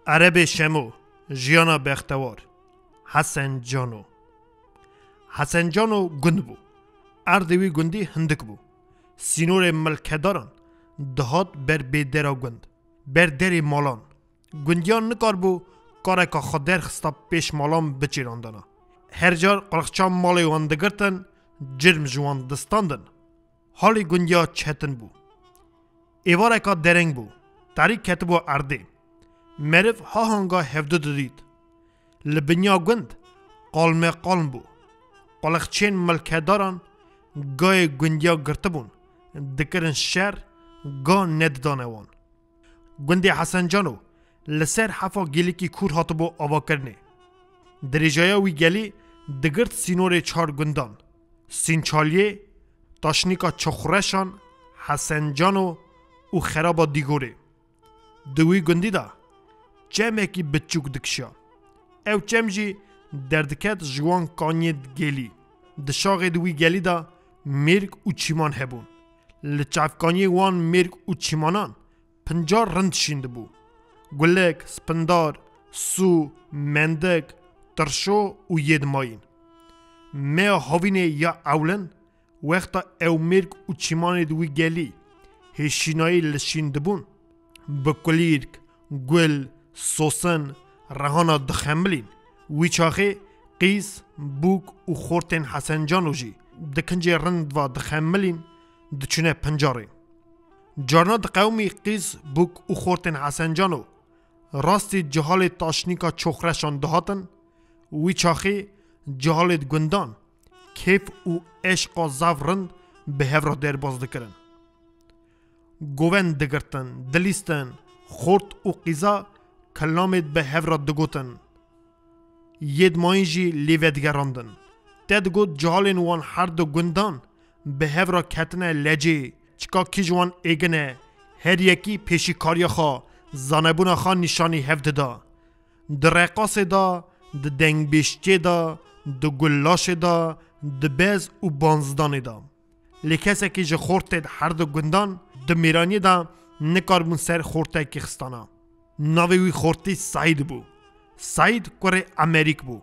عرب شمو جیانا بختوار حسن جانو گند بو اردوی گندی هندک بو سینور ملکداران دهات بر بیدرا گند بر دری مالان گندیان نکار بو کاره که خودر خستا پیش مالان بچیراندانا هر جار قلقچان مالی وان دگرتن جرم جوان دستاندن حالی گندیا چهتن بو ایواره که درنگ بو تاریک کتبو ارده مرف ها هنگا هفده دید لبنیا گند قالمه قالم بو قلقچین ملکداران گای گندیا گرته بون دکرن شر گا نددانه وان گندی حسن جانو لسر حفا گلی کی کور هاتو بو آوا کرنه دریجایا وی گلی دگرت سینور چار گندان سینچالیه تاشنیکا چخورشان حسن جانو او خرابا دیگوره دوی گندی دا جمعه کی بچوک دکشا او چمجی دردکت جوان کانید گلی دشاغ دوی گلی دا مرگ او چیمان هبون لچافکانی وان مرگ او چیمانان 50 رند شینده بو گلک، سپندار، سو، مندک، ترشو و ید ماین مه هاوینه یا اولن وقتا او مرگ او چیمان دوی گلی هشینایی لشینده بون بکلیرک، گل، سوسن، رهانا دخملین وی چاخه قیس، بوک و خورتن حسن جانو جی دکنجه رند و دخملین دچونه پنجاره جارنا قومی قیس، بوک و خورتن حسن جانو راستی جهال تاشنیکا چخرشان دهاتن وی چاخه جهالت گندان کیف و عشق و زفرند به هفرا در باز دکرن گوون دگرتن دلیستن خورت و قیزا کلامت به هفرا دگوتن ید ماینجی لیودگراندن تد گوت جهالین وان هر دو گندان به هفرا کتنه لجه چکا کی جوان ایگنه هر یکی پیشی کاریا خوا زانبونا خان نشانی هفته دا در رقاص دا در دنگ بیشتی دا در گلاش دا در بیز و بانزدان دا لیکسه که جه خورتید هر دو گندان در میرانی دا نکار بون سر خورته که خستانا ناوی وی خورتی سعید بو سعید کره امریک بو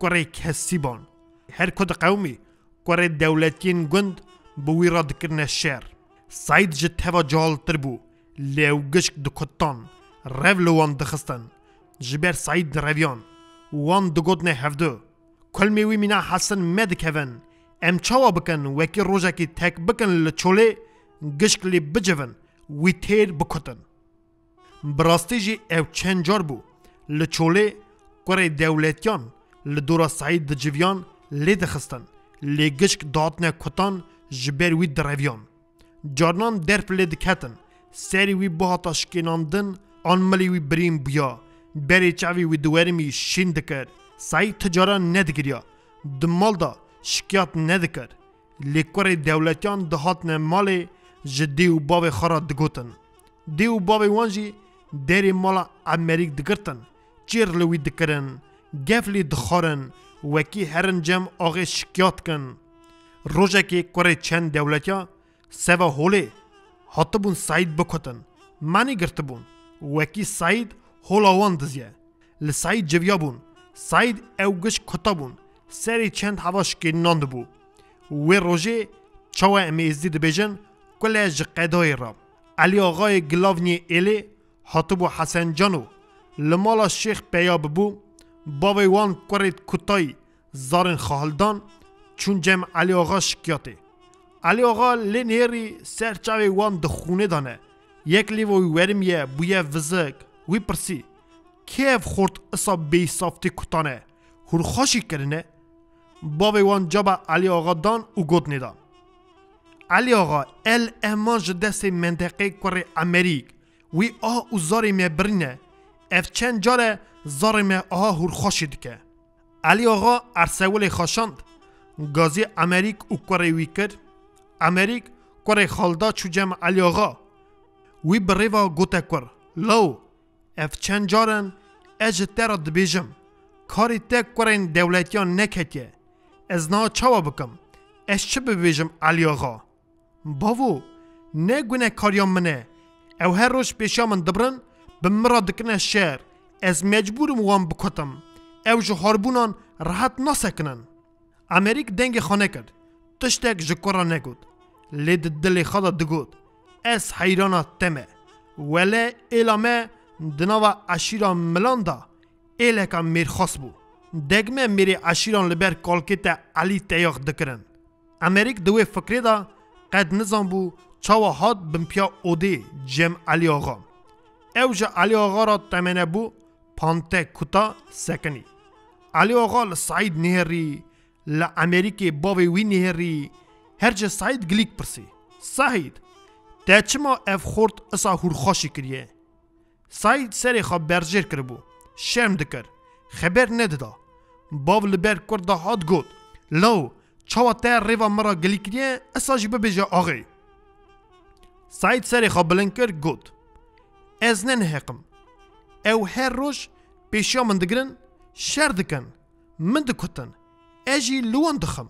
کره کسی بان هر کد قومی کره دولتین گند بوی را دکرنه شهر سعید جه توا جال تر بو لیو گشک دکتان رو لوان دخستن جبر سعید درویان وان دگودنه هفده کل میوی مینا حسن مدکون ام چاوا بکن وکی روژا کی تک بکن لچوله گشک لی بجون وی تیر بکتن براستی جی او چند جار بو لچوله کره دولتیان لدورا سعید دجویان لی دخستن لی گشک داتنه کتان جبر وی درویان جارنان درپ لی دکتن سری وی باهاتا شکناندن آنمالی وی بریم بیا بری چاوی وی دوارمی شین دکر سعید تجاران ندگریا دمال دا شکیات ندکر لیکور دولتیان دهاتن مالی جدی و باوی خارا دگوتن دی و باوی وانجی دری مالا امریک دگرتن چیر لوی دکرن گفلی دخارن وکی هرن جم آغی شکیات کن روژه که کوری چند دولتیا سوا هولی حتی بون سعید بکتن معنی گرته بون وکی سعید هولاوان دزیه لسعید جویا بون سعید اوگش کتا بون سری چند هواش که ناند بو و روژه چاوه امیزدی دبیجن کله جقیدای را علی آقای گلاونی ایلی حتی بو حسن جانو لمالا شیخ پیاب بو باوی وان کرید کتای زارن خالدان چون جم علی آقا شکیاته علی آقا لنهری سرچاوی وان دخونه دانه یک لیوی ورمیه بویه وزک وی پرسی کیف خورد اصاب بی صافتی کتانه هر خوشی کرنه باوی وان جابا علی آقا دان و گود نیدا علی آقا ال امانج دست منطقه کره امریک وی آه و زاری می برینه اف چند جاره زاری می آه هر خوشی دکه علی آقا ارسول خوشاند گازی امریک و کره وی کرد امریک کره خالدا چو جمع علی آقا وی بریوا گوته کر لو اف چند جارن اج تر دبیجم کاری تک کرین دولتیان نکتیه از نا چاوا بکم اش چه ببیجم علی آقا باوو نه گونه کاریان منه او هر روش پیشا من دبرن بمرا دکنه شهر از مجبورم وان بکتم او جو هاربونان راحت نسکنن. امریک دنگ خانه کرد تشتک جکورا نگود لید دل خدا دگود از حیرانا تمه ولی ایلامه دناوا عشیرا ملاندا ایلکا میرخواست بو دگمه میری عشیران لبر کالکیت علی تیاخ دکرن. امریک دوی فکری دا قد نظام بو چاوا هاد بمپیا اوده جم علی آقا او جا علی آقا را تمنه بو پانته کتا سکنی. علی آقا لسعید نهری لامریکی باوی وی نهری هر جا سعید گلیک پرسی سعید تا چما اف خورد اسا هورخاشی کریه. سعید سری خواب برجر کربو شرم دکر خبر نددا باو لبر کرده هاد گود لو چاوا تا ریوا مرا گلی کریه اسا جی ببیجه آغی. سعید سری خواب بلند کر گود از ننهقم او هر روش پیشیا من دگرن شر دکن من دکتن اجی لوان دخم.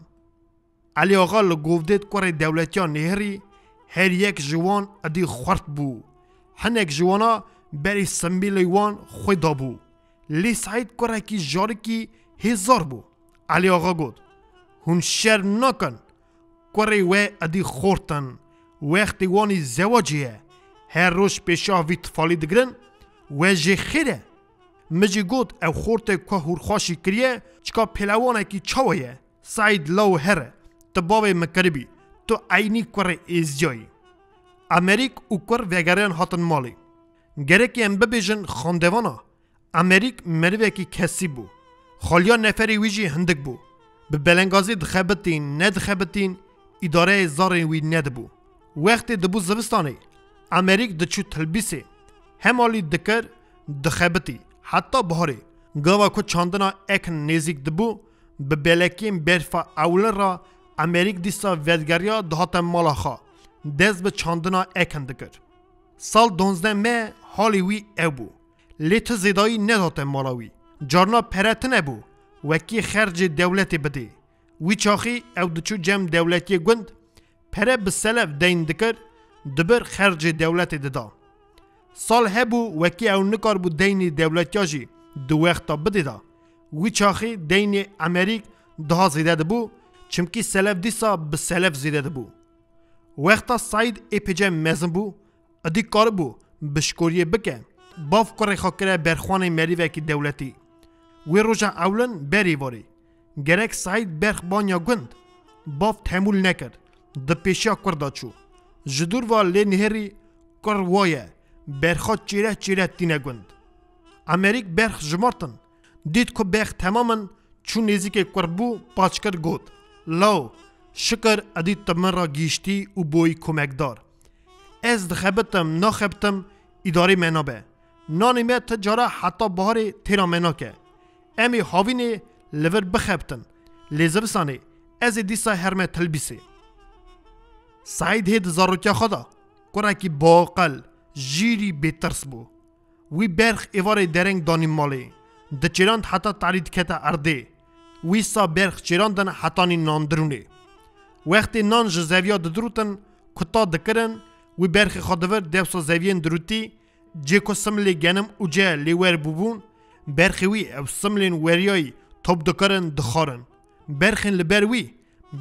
علی آقا لگوفدید کور دولتیان نهری هر یک جوان ادی خورد بو هنک جوانا بری سنبیل وان خویدا بو لی سعید کور کی جاری کی هزار بو. علی آقا گود هون شر نکن کوری و ادی خورتن وقتی وانی زواجیه هر روش پیشا ویت فالی دگرن و جی خیره مجی گود او خورته که هورخاشی کریه چکا پلوانه کی چاویه. سعید لو هره تباوی مکربی تو عینی کور ازجایی. امریک او کور وگرین هاتن مالی گرکی ام ببیجن خاندوانا امریک مروه کی کسی بو خالیا نفری ویجی هندک بو به بلنگازی دخبتین ندخبتین اداره زارین وی ند بو. وقتی دبو زبستانی امریک دچو تلبیسه همالی دکر دخبتی حتی بهاری گاوا کو چاندنا اک نزیک دبو به بلکیم برفا اول را امریک دیسا ودگریا دهات مالاخا دز به چاندنا اکن دکر. سال 12 مه حالی وی او بو لیت زیدایی ندهات مالاوی جارنا پرت نبو وکی خرج دولتی بده وی چاخی او دچو جم دولتی گوند پره بسلف دین دکر دبر خرج دولتی ددا. سال هبو وکی او نکار بو دین دولتیاجی دو وقتا بده دا وی چاخی دین امریک ده زیده بو چمکی سلف دیسا بسلف زیده بو. وقتا سعید اپیجه مزن بو ادی کار بو بشکوریه بکه باف کاری خاکره برخوان مریوه کی دولتی وی روژا اولن بری واری گرک سعید برخ بانیا گند باف تحمل نکرد ده پیشیا کرده چو جدور و لی نهری کر وایه برخات چیره چیره تینه گند. امریک برخ جمارتن دید که برخ تماما چون نزیک کربو پاچکر گود لو شکر ادی تمن را گیشتی و بوی کمکدار از دخبتم نخبتم اداری منابه نانیمه تجاره حتی بهاری تیرا مناکه امی هاوینه لور بخبتن لیزبسانه از دیسا هرمه تلبیسه. سعید هید زاروکیا خدا کرکی باقل جیری بیترس بو وی برخ ایوار درنگ دانی مالی ده چیراند حتی تعرید کتا ارده وی سا برخ چیراندن حتانی ناندرونه وقتی نان جزویا دروتن کتا دکرن وی برخ خادور دوسا زوین دروتی جیکو سملی گنم او جه لیور بوبون برخی وی او سملین وریای توب دکرن دخارن برخین لبروی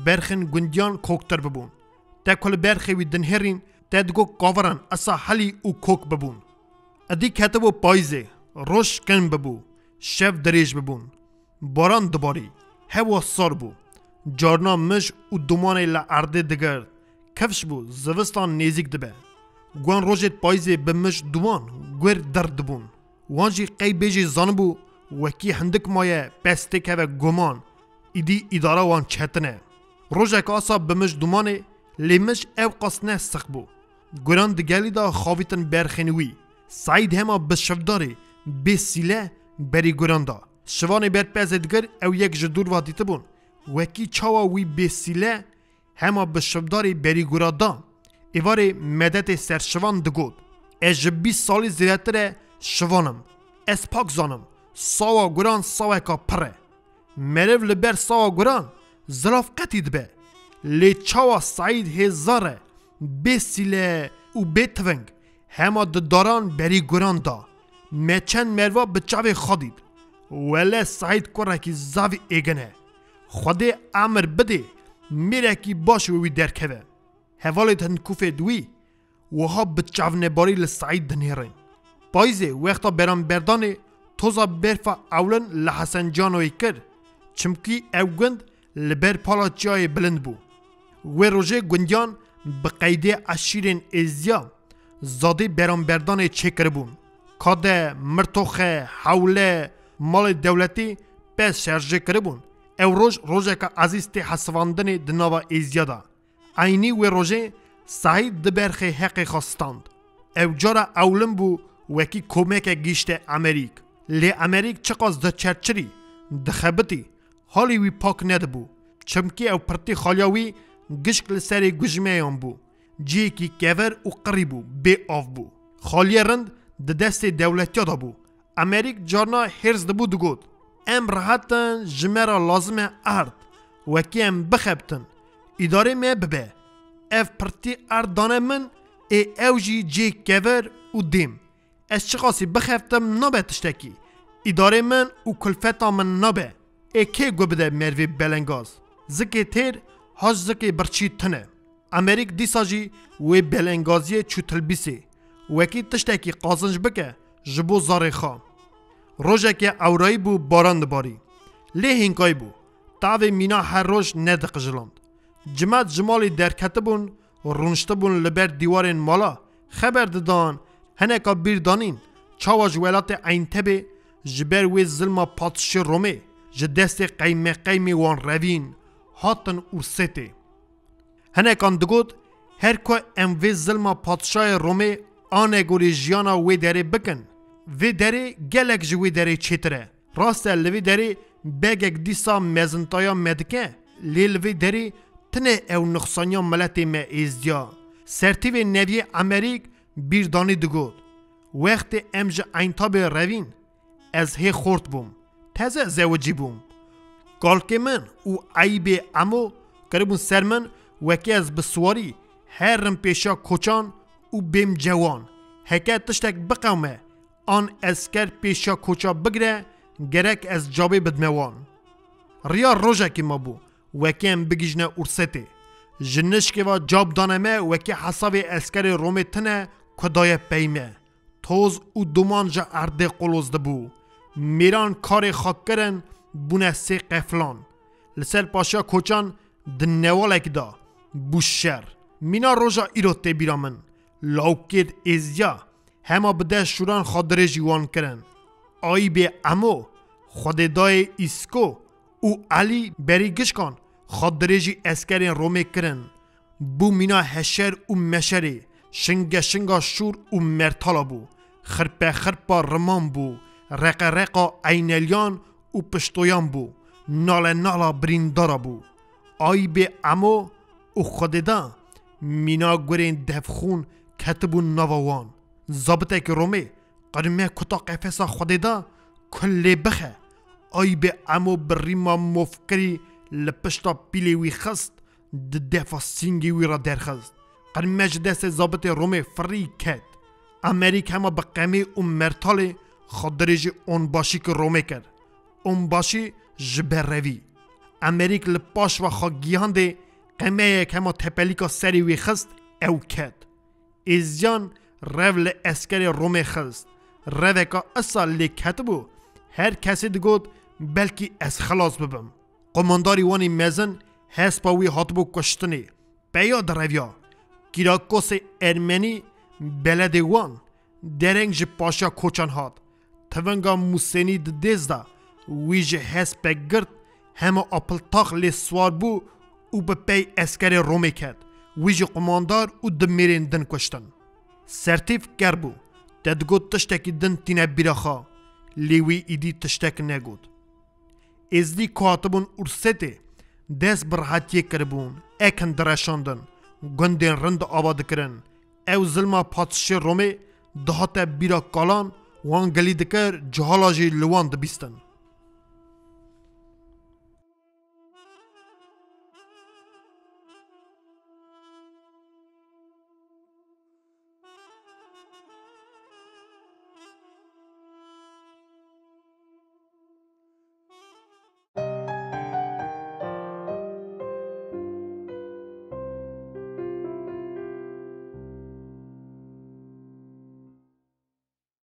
برخین گندیان کوکتر ببون تا کل برخی وی دنهرین تا دگو کافران اسا حلی او کوک ببون ادی کتبو پایزه روش کن ببو شف دریج ببون باران دباری هوا سار بو جارنا مش او دومانه لعرده دگر کفش بو زوستان نیزیک دبه گوان روشت پایزه به مش دومان گویر درد بون وانجی قی بیجی زانبو وکی هندک مایه پسته که و گمان ایدی اداره وان چتنه روژک آسا به مش دومانه لیمش او قصنه سخ بو گران دگلی دا خواویتن برخینوی سعید هما بشفداری بی سیله بری گران دا شوان بر پزدگر او یک جدور وادیت بون وکی چاوا وی بی سیله هما بشفداری بری گران دا ایواری مدت سر شوان دگود از 20 سالی زیرتره شوانم از پاک زانم ساوا گران ساوا کا پره مرو لبر ساوا گران زلاف قتید به لی چاوا سعید هزاره بی سیله و بی تونگ هما داران بری گران دا me çend merva bi çavê xadîd wele Saîd korekî zavî êgine Xwedê emir bide mêrekî baş wî derkeve hevalê hindkufê wî wiha bi çavnebarî li Saîd dinêrin payîzê wexta beramberdanê toza berfa ewlin li Hesencanowê kir çimkî ew gund li ber pala çiyayê bilind bû wê rojê gundiyan bi qeydê eşîrên êziya zadê beramberdanê çêkiribûn kade, mirtoxe, hewle, malê dewletî pez şerjê kiribûn ew roj rojeka ezîz tê hesivandinê di nava êziya da aynî wê rojê Saîd di berxê heqê xwe stand ew cara ewlin bû wekî komekek gîşte Amerîk lê Amerîk çiqas di çerçirî dixebitî halî wî pak nedibû çimkî ew pirtî xaliya wî gişk li serê gujmeyan bû ciyekî kever û qirî bû bê av bû xaliya rind di destê dewletiya da bû Amerîk carna hêrz dibû digot em rihetin ji me ra lazim e erd wekî em bixebtin îdarê me bibe ev pirtî erd dane min ê ew jî cê kever û dêm ez çiqasî bixebtim nabe tiştekî îdarê min û kulfeta min nabe ê kê gu bide mervê belengaz zikê têr haş zikê birçî tune Amerîk dîsa jî wê belengaziyê çû tilbîsê wekî tiştekî qazınc bike ji bo zarê xwe rojeke ewrayî bû baran dibarî lê hînkayî bû tavê mîna her roj nediqijiland cimet ji malê derketibûn rûniştibûn li ber dîwarên mala xeber didan hineka bîrdanîn çawa ji welatê Eyntebê ji ber wê zilma patişê Romê ji destê qeymeqeymê wan revîn hatin ûrsêtê hinekan digot her ku em vê zilma patişayê Romê anegorî jiyana wê derê bikin vê derê gelek ji wê derê çêtir e rast e li vê derê begek dîsa mezintaya me dike lê li vê derê tune ew nixsaniya miletê me êziya sertîvê neviyê Amerîk bîrdanî digot wextê em ji Eyntabê revîn ez hê xort bûm teze zewicî bûm kalkê min û eyîbê emo kiribûn ser min wekî ez bi swarî herim pêşa koçan û bêm cewan heke tiştek biqewme an ez ker pêşa koça bigire gerek ez cabê bidme wan riya rojekî me bû wekî em bigîjne ûrsêtê ji nişkeva cab dane me wekî hesavê eskerê Romê tune ku daye peyme toz û duman ji erdê qoloz dibû mêran karê xwe kirin bûne sê qeflan li ser paşa koçan di newalekî da bû şer mîna roja îro tê bîra min lawkêt êziya hema bi dest şûran xwedirê jî wan kirin Eyîbê emo xwedêdayê îsko û Elî berî gişkan xwedirê jî eskerên Romê kirin bû mîna heşer û meşerê şinge şinga şûr û mertala bû xirpe xirpa riman bû reqereqa eynelyan û piştoyan bû nale nala birîndara bû Eyîbê emo û xwedêda mîna gurên devxûn ketibûn nava wan zabitekî Romê qedime kuta qefesa xwedêda ku lê bixe Eyîbê emo bi rîma movkirî li pişta pîlê wî xist di defa sîngê wî ra derxist qedime ji destê zabitê Romê firî ket Amerîk hema bi qemê û mertalê xwedirê jî onbaşîkê Romê kir onbaşî ji ber revî Amerîk li paşva xwe gîhandê qemeyek hema tepelîka serê wê xist ew ket êziyan rev li eskerê Romê xist reveka esa lê ketibû her kesê digot belkî ez xelas bibim qomandarî wanî mezin hespa wî hatibû kuştinê peya direviya Kîrakosê Ermenî beledê wan dereng ji paşa koçan hat tivinga Musênî di dêz da wî ji hespek girt hema apiltax lê swar bû û bi pey eskerê Romê ket wî jî qomandar û di mêrên din kuştin sertîv ker bû te digot tiştekî din tîne bîra xwe lê wî îdî tiştek negot êzî ku hatibûn ûrsêtê dest bi rihetiyê kiribûn ekin direşandin gundên rind ava dikirin ew zilma patişê Romê dihate bîra kalan wan gelî dikir cihala jî li wan dibîstin